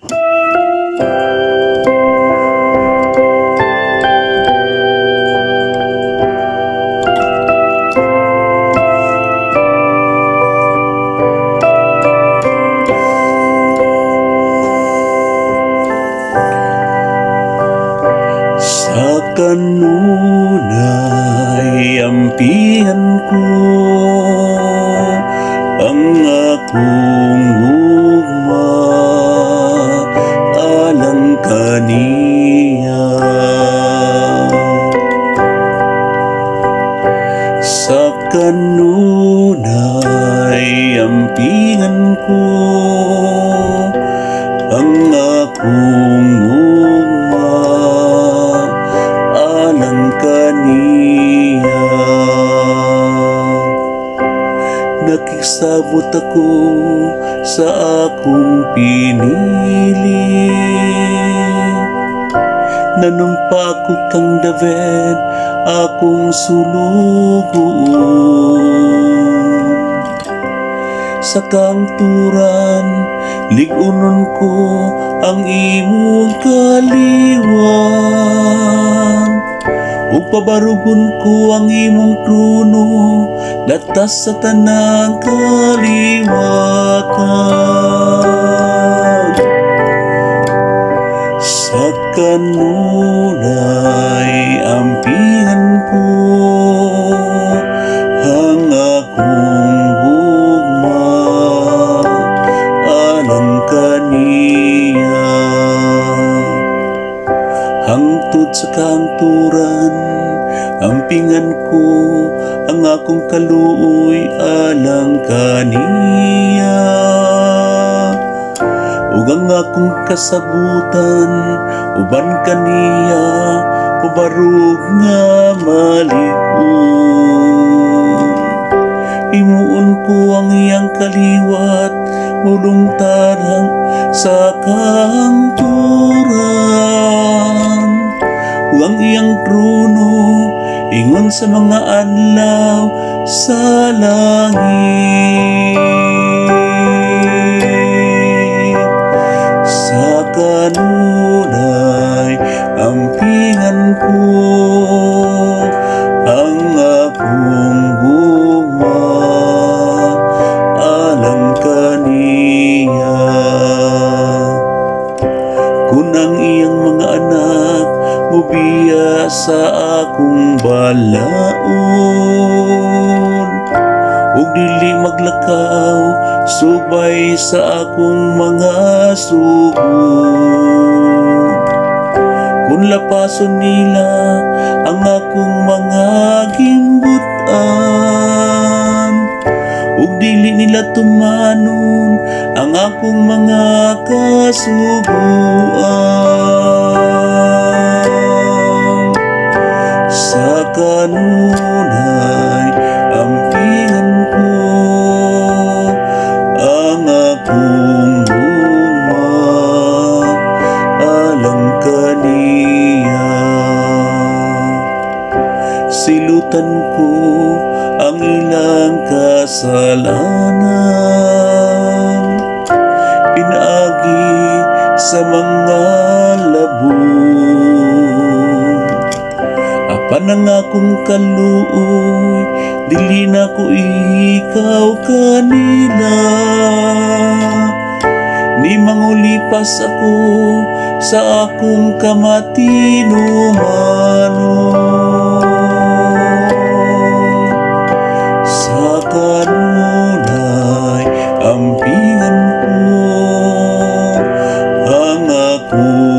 Sa kanunay ampihan ko ang akong ugma alang kaniya. Sa kanunay ampihan ko ang akong ugma alang kaniya. Nakisabot ako sa akong pinili, nanumpa ko kang David akong sulugoon. Sa kangturan ligunon ko ang imong kaliwan, ug pabarugon ko ang imong trono latas sa tanang kaliwatan. Sa kanunay ampihan ko ang akong ugma alang kaniya. Hangtod sa kangturan ampingan ko ang akong kaluoy alang kaniya, ug ang akong kasabutan uban kaniya ubarog nga malig-on. Himuon ko ang iyang kaliwat mulungtarang sa kangturan, ug ang iyang trono ingon sa mga adlaw sa langit. Sa kanunay ampihan ko ang akong ugma alang kaniya. Kung ang iyang mga anak mubiya sa akong balaod, ug dili maglakaw subay sa akong mga sugod. Kung lapason nila ang akong mga gimbutan, ug dili nila tumanon ang akong mga kasuguan. Sa kanunay ampihan ko ang akong ugma alang kaniya. Silutan ko ang ilang kasalanan, pinaagi sa mga labon. Apan ang akong kaluoy dili na ko ikaw kanila, ni mangulipas ako sa akong kamatinumanon. Sa kanunay ampihan ko ang akong